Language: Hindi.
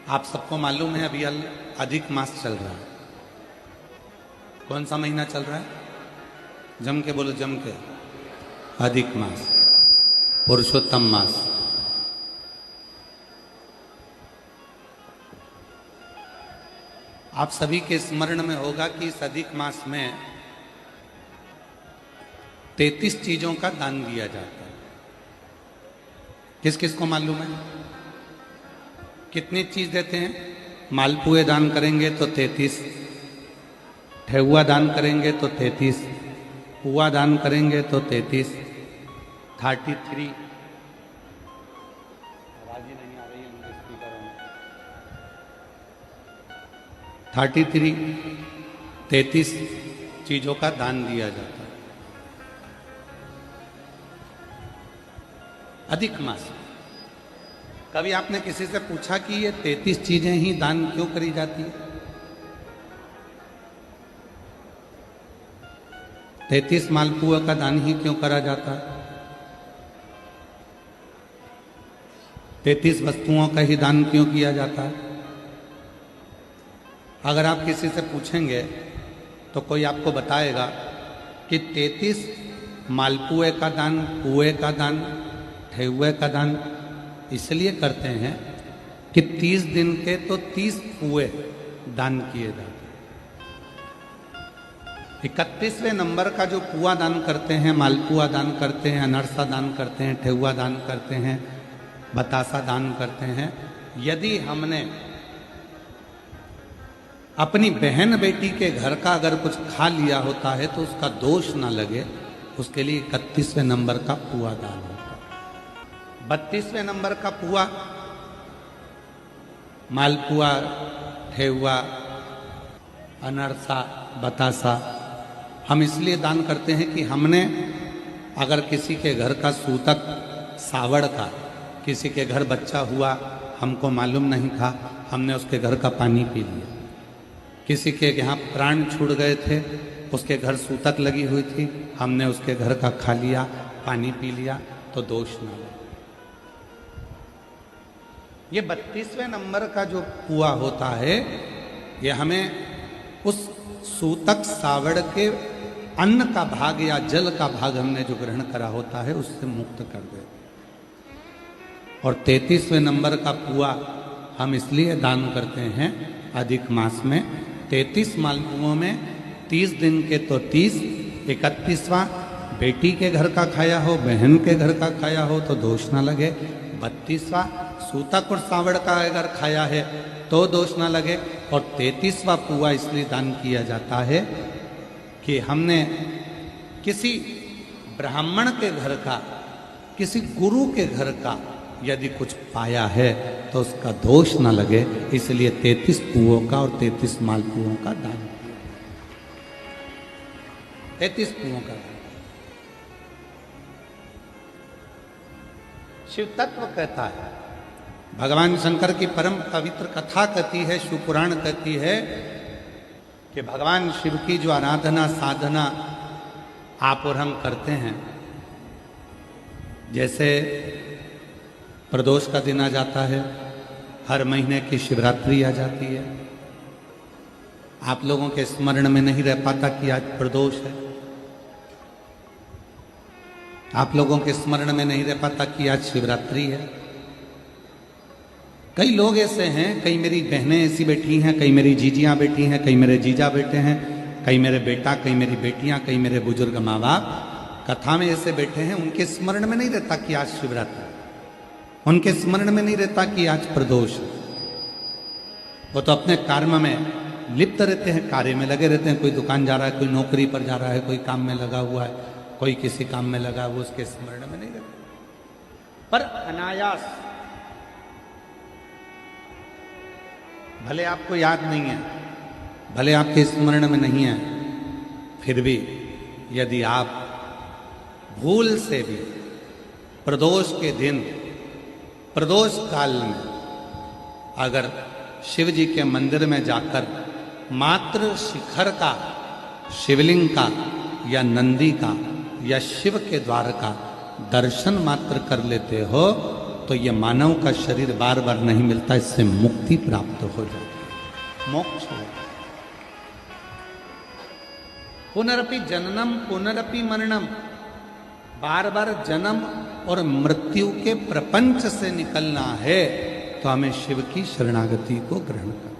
आप सबको मालूम है अभी अधिक मास चल रहा है। कौन सा महीना चल रहा है? जम के बोलो, जम के। अधिक मास, पुरुषोत्तम मास। आप सभी के स्मरण में होगा कि इस अधिक मास में 33 चीजों का दान दिया जाता है। किस किस को मालूम है? कितनी चीज देते हैं? मालपुए दान करेंगे तो 33, ठेहुआ दान करेंगे तो 33, पुआ दान करेंगे तो 33, 33। आवाज ही नहीं आ रही है उनके स्पीकरों में। 33 चीजों का दान दिया जाता है अधिक मास। कभी आपने किसी से पूछा कि ये 33 चीजें ही दान क्यों करी जाती है? 33 मालपुआ का दान ही क्यों करा जाता है? 33 वस्तुओं का ही दान क्यों किया जाता है? अगर आप किसी से पूछेंगे तो कोई आपको बताएगा कि 33 मालपुए का दान, पुए का दान, ठेहुए का दान इसलिए करते हैं कि 30 दिन के तो 30 पुए दान किए जाते हैं। 31वें नंबर का जो पुआ दान करते हैं, मालपुआ दान करते हैं, अनरसा दान करते हैं, ठेहुआ दान करते हैं, बतासा दान करते हैं, यदि हमने अपनी बहन बेटी के घर का अगर कुछ खा लिया होता है तो उसका दोष ना लगे, उसके लिए 31वें नंबर का पुआ दान होता है। 32वें नंबर का पुआ, मालपुआ, ठेहुआ, अनरसा, बतासा हम इसलिए दान करते हैं कि हमने अगर किसी के घर का सूतक सावड़ का, किसी के घर बच्चा हुआ, हमको मालूम नहीं था, हमने उसके घर का पानी पी लिया। किसी के यहाँ प्राण छूट गए थे, उसके घर सूतक लगी हुई थी, हमने उसके घर का खा लिया, पानी पी लिया, तो दोष न लगे। ये 32वें नंबर का जो पुआ होता है, ये हमें उस सूतक सावड़ के अन्न का भाग या जल का भाग हमने जो ग्रहण करा होता है उससे मुक्त कर दे। और 33वें नंबर का पुआ हम इसलिए दान करते हैं अधिक मास में। 33 मालपुओं में 30 दिन के तो 30, 31वां बेटी के घर का खाया हो, बहन के घर का खाया हो तो दोष ना लगे। 32वां सूतक और सावड़ का अगर खाया है तो दोष ना लगे। और 33वां पुआ इसलिए दान किया जाता है कि हमने किसी ब्राह्मण के घर का, किसी गुरु के घर का यदि कुछ पाया है तो उसका दोष ना लगे, इसलिए 33 पुओं का और 33 मालपुओं का दान। 33 पुओं का दान। शिव तत्व कहता है, भगवान शंकर की परम पवित्र कथा कहती है, शिव पुराण कहती है कि भगवान शिव की जो आराधना साधना आप और हम करते हैं, जैसे प्रदोष का दिन आ जाता है, हर महीने की शिवरात्रि आ जाती है, आप लोगों के स्मरण में नहीं रह पाता कि आज प्रदोष है, आप लोगों के स्मरण में नहीं रह पाता कि आज शिवरात्रि है। कई लोग ऐसे हैं, कई मेरी बहनें ऐसी बैठी हैं, कई मेरी जीजियां बैठी हैं, कई मेरे जीजा बैठे हैं, कई मेरे बेटा, कई मेरी बेटियां, कई मेरे बुजुर्ग माँ बाप कथा में ऐसे बैठे हैं, उनके स्मरण में नहीं रहता कि आज शिवरात्रि, उनके स्मरण में नहीं रहता कि आज प्रदोष। वो तो अपने कर्म में लिप्त रहते हैं, कार्य में लगे रहते हैं। कोई दुकान जा रहा है, कोई नौकरी पर जा रहा है, कोई काम में लगा हुआ है, कोई किसी काम में लगा हुआ, उसके स्मरण में नहीं रहता। पर अनायास, भले आपको याद नहीं है, भले आपके स्मरण में नहीं है, फिर भी यदि आप भूल से भी प्रदोष के दिन, प्रदोष काल में अगर शिव जी के मंदिर में जाकर मात्र शिखर का, शिवलिंग का या नंदी का या शिव के द्वार का दर्शन मात्र कर लेते हो तो ये मानव का शरीर बार बार नहीं मिलता, इससे मुक्ति प्राप्त हो जाती है, मोक्ष हो। पुनरपि जननम पुनरपि मरणम, बार बार जन्म और मृत्यु के प्रपंच से निकलना है तो हमें शिव की शरणागति को ग्रहण करना।